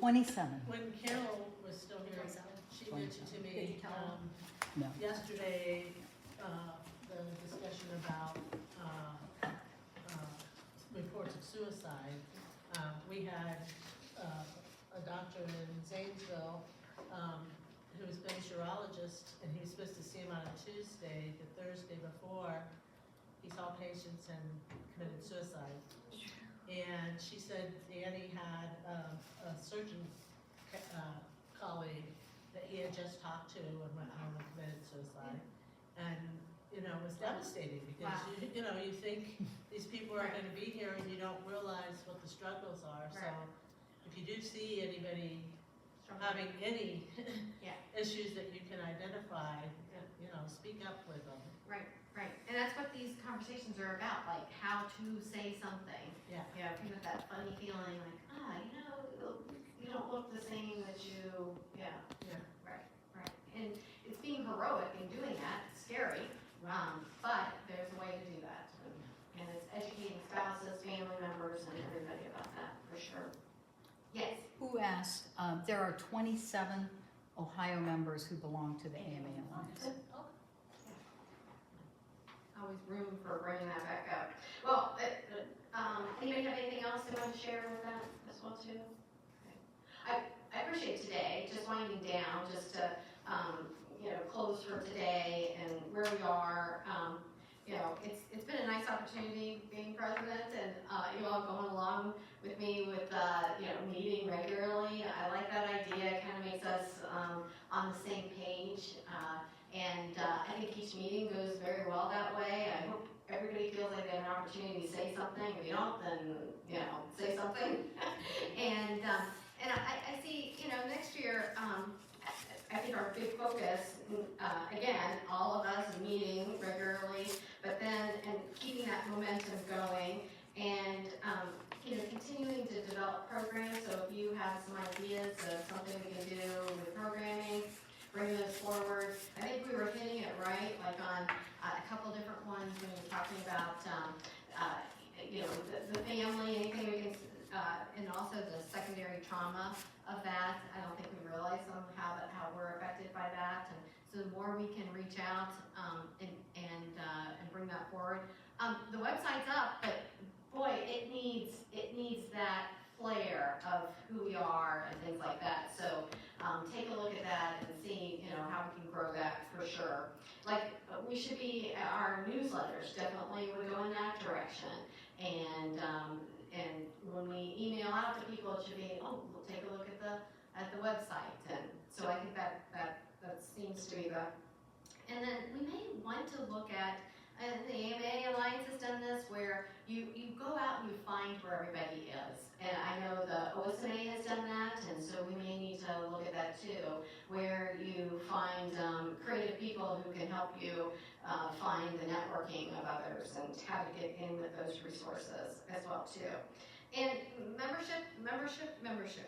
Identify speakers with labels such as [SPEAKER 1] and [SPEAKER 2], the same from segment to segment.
[SPEAKER 1] 27.
[SPEAKER 2] When Carol was still here, she mentioned to me,
[SPEAKER 1] No.
[SPEAKER 2] yesterday, the discussion about, reports of suicide. We had, a doctor in Zanesville, who's been a urologist, and he was supposed to see him on a Tuesday. The Thursday before, he saw patients and committed suicide. And she said Danny had a surgeon colleague that he had just talked to and went home and committed suicide. And, you know, it was devastating because, you know, you think these people are gonna be here and you don't realize what the struggles are. So if you do see anybody having any issues that you can identify, you know, speak up with them.
[SPEAKER 3] Right, right. And that's what these conversations are about, like how to say something.
[SPEAKER 2] Yeah.
[SPEAKER 3] You know, kind of that funny feeling like, you know, you don't look the same that you,
[SPEAKER 2] Yeah.
[SPEAKER 3] right, right. And it's being heroic in doing that, it's scary, but there's a way to do that. And it's educating spouses, family members, and everybody about that, for sure. Yes?
[SPEAKER 1] Who asked? There are 27 Ohio members who belong to the AMA Alliance.
[SPEAKER 3] Always room for bringing that back up. Well, anybody have anything else they want to share with that as well too? Okay. I appreciate today, just winding down, just to, you know, close for today and where we are. You know, it's been a nice opportunity being president and you all going along with me with, you know, meeting regularly. I like that idea. It kind of makes us on the same page. And I think each meeting goes very well that way. I hope everybody feels like they have an opportunity to say something. If you don't, then, you know, say something. and I see, you know, next year, I think our big focus, again, all of us meeting regularly, but then, and keeping that momentum going, and, you know, continuing to develop programs. So if you have some ideas of something we can do with programming, bring those forward. I think we were hitting it right, like on a couple different ones when we were talking about, you know, the family, anything we can, and also the secondary trauma of that. I don't think we realize how we're affected by that. And so the more we can reach out and bring that forward. The website's up, but boy, it needs that flair of who we are and things like that. So take a look at that and see, you know, how we can grow that for sure. Like we should be, our newsletters definitely would go in that direction. And when we email out to people, it should be, we'll take a look at the website. And so I think that seems to be the. And then we may want to look at, and the AMA Alliance has done this, where you go out and you find where everybody is. And I know the OSMA has done that, and so we may need to look at that too, where you find creative people who can help you find the networking of others and how to get in with those resources as well too. And membership.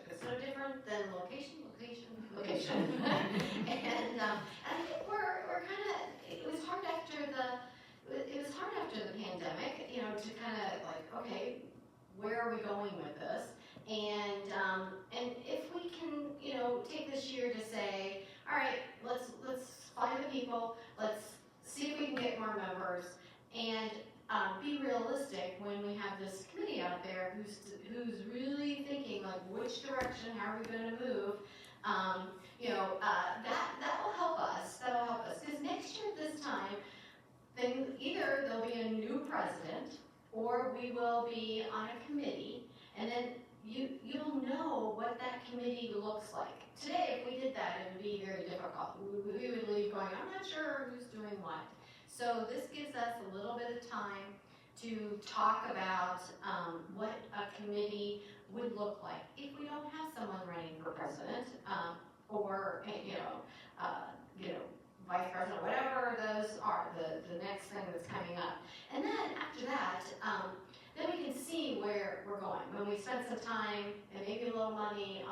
[SPEAKER 3] It's no different than location. And I think we're kind of, it was hard after the pandemic, you know, to kind of like, okay, where are we going with this? And if we can, you know, take this year to say, all right, let's find the people, let's see if we can get more members, and be realistic when we have this committee out there who's really thinking like which direction, how are we going to move? You know, that will help us. That will help us because next year at this time, then either there'll be a new president or we will be on a committee, and then you'll know what that committee looks like. Today, if we did that, it would be very difficult. We would leave going, I'm not sure who's doing what. So this gives us a little bit of time to talk about what a committee would look like if we don't have someone running for president or vice president, whatever those are, the next thing that's coming up. And then after that, then we can see where we're going. When we spend some time and maybe a little money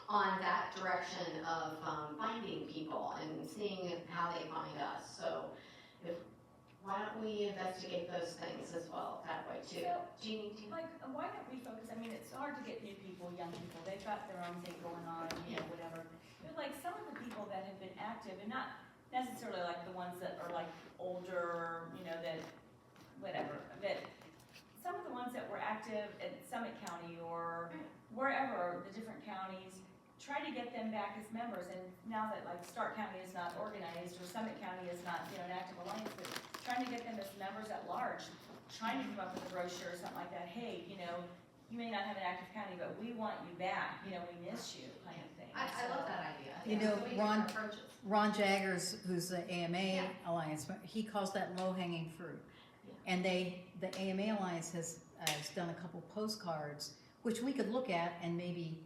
[SPEAKER 3] on that direction of finding people and seeing how they find us. So if why don't we investigate those things as well that way too?
[SPEAKER 4] So,
[SPEAKER 3] Jeannie, do you?
[SPEAKER 4] like, why don't we focus, I mean, it's hard to get new people, young people, they've got their own thing going on, you know, whatever. But like, some of the people that have been active, and not necessarily like the ones that are like older, you know, that, whatever, but some of the ones that were active at Summit County or wherever, the different counties, try to get them back as members, and now that like Stark County is not organized, or Summit County is not, you know, an active alliance, but trying to get them as members at large, trying to come up with a brochure or something like that, hey, you know, you may not have an active county, but we want you back, you know, we miss you, kind of thing.
[SPEAKER 3] I
[SPEAKER 4] So-
[SPEAKER 3] love that idea.
[SPEAKER 1] You
[SPEAKER 3] Yeah,
[SPEAKER 1] know,
[SPEAKER 3] so many
[SPEAKER 1] Ron-
[SPEAKER 3] different approaches.
[SPEAKER 1] Ron Jaggers, who's the AMA
[SPEAKER 3] Yeah.
[SPEAKER 1] Alliance, he calls that low-hanging fruit.
[SPEAKER 3] Yeah.
[SPEAKER 1] And the AMA Alliance has done a couple postcards, which we could look at and maybe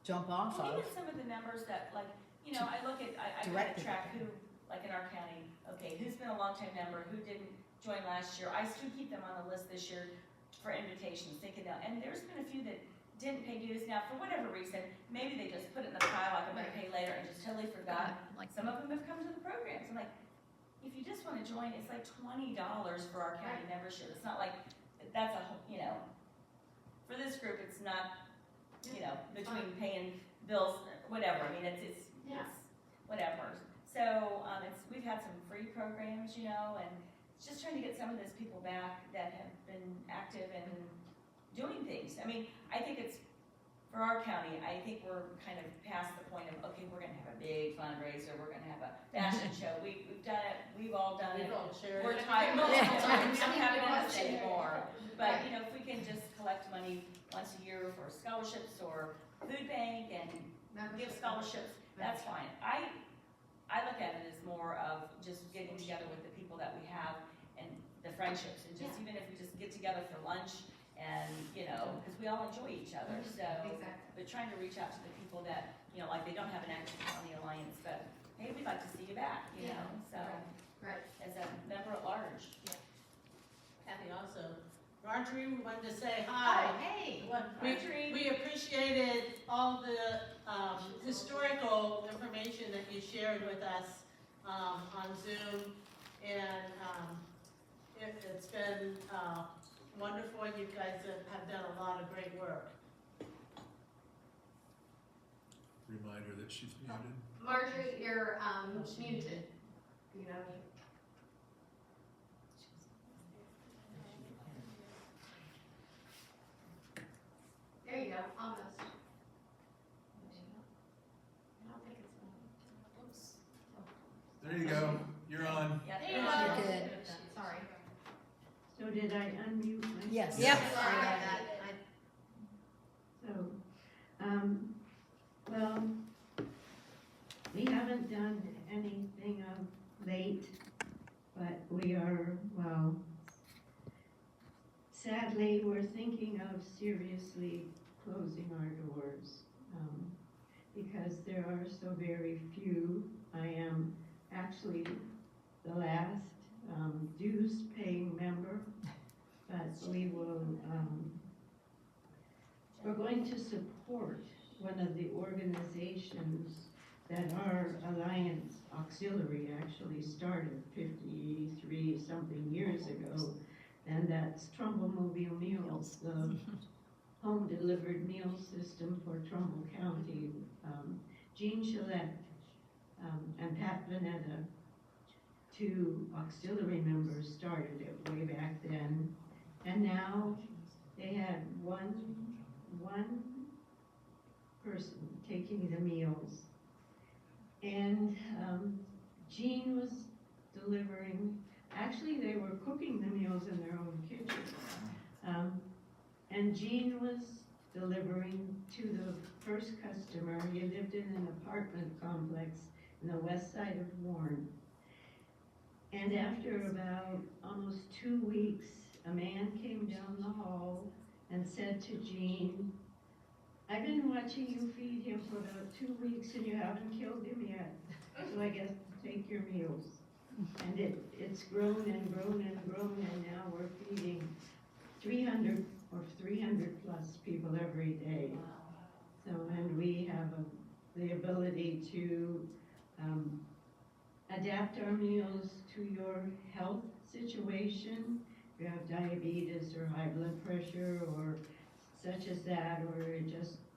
[SPEAKER 1] jump off
[SPEAKER 4] Well,
[SPEAKER 1] of.
[SPEAKER 4] even some of the members that, like, you know, I look at, I kind
[SPEAKER 1] Directly.
[SPEAKER 4] of track who, like in our county, okay, who's been a longtime member, who didn't join last year. I still keep them on the list this year for invitations, thinking that, and there's been a few that didn't pay dues. Now, for whatever reason, maybe they just put it in the pile, like I'm gonna pay later, and just totally forgot.
[SPEAKER 1] Like,
[SPEAKER 4] Some of them have come to the programs. I'm like, if you just wanna join, it's like $20 for our county membership. It's not like, that's a, you know, for this group, it's not, you know, between paying bills, whatever. I mean, it's
[SPEAKER 3] Yeah.
[SPEAKER 4] whatever. So, we've had some free programs, you know, and it's just trying to get some of those people back that have been active and doing things. I mean, I think it's, for our county, I think we're kind of past the point of, okay, we're gonna have a big fundraiser, we're gonna have a fashion show. We've done it, we've all done it.
[SPEAKER 2] We've all shared.
[SPEAKER 4] We're
[SPEAKER 2] it.
[SPEAKER 4] tired, we
[SPEAKER 1] Yeah.
[SPEAKER 4] don't have it in us anymore. But,
[SPEAKER 3] Right.
[SPEAKER 4] you know, if we can just collect money once a year for scholarships or food bank and give scholarships, that's fine. I look at it as more of just getting together with the people that we have and the friendships, and just, even if we just get together for lunch and, you know, because we all enjoy each other, so.
[SPEAKER 3] Exactly.
[SPEAKER 4] But trying to reach out to the people that, you know, like they don't have an active county alliance, but, hey, we'd like to see you back, you
[SPEAKER 3] Yeah.
[SPEAKER 4] know, so,
[SPEAKER 3] Right.
[SPEAKER 4] as a member at large.
[SPEAKER 2] Kathy also, Marjorie, we wanted to say
[SPEAKER 3] Oh,
[SPEAKER 2] hi.
[SPEAKER 3] hey.
[SPEAKER 4] Marjorie.
[SPEAKER 2] We appreciated all the historical information that you shared with us on Zoom, and it's been wonderful. You guys have done a lot of great work.
[SPEAKER 5] Reminder that she's muted.
[SPEAKER 3] Marjorie, you're muted. You know, there you go, almost. I don't think it's.
[SPEAKER 5] There you go, you're on.
[SPEAKER 4] Yeah,
[SPEAKER 3] There you
[SPEAKER 4] they're-
[SPEAKER 3] go.
[SPEAKER 1] Good.
[SPEAKER 3] Sorry.
[SPEAKER 6] So did I unmute myself?
[SPEAKER 1] Yes.
[SPEAKER 3] Yep.
[SPEAKER 1] Yep.
[SPEAKER 3] Sorry about that.
[SPEAKER 6] So, well, we haven't done anything of late, but we are, well, sadly, we're thinking of seriously closing our doors, because there are so very few. I am actually the last dues paying member, but we will, we're going to support one of the organizations that our Alliance Auxiliary actually started 53 something years ago, and that's Trumbull Mobile Meals, the home delivered meal system for Trumbull County. Jean Gillette and Pat Vanetta, two auxiliary members, started it way back then, and now they had one person taking the meals, and Jean was delivering. Actually, they were cooking the meals in their own kitchen, and Jean was delivering to the first customer. He lived in an apartment complex in the west side of Warren. And after about almost 2 weeks, a man came down the hall and said to Jean, "I've been watching you feed him for about 2 weeks and you haven't killed him yet, so I guess take your meals." And it's grown and grown and grown, and now we're feeding 300 or 300 plus people every day. So, and we have the ability to adapt our meals to your health situation. If you have diabetes or high blood pressure or such as that, or just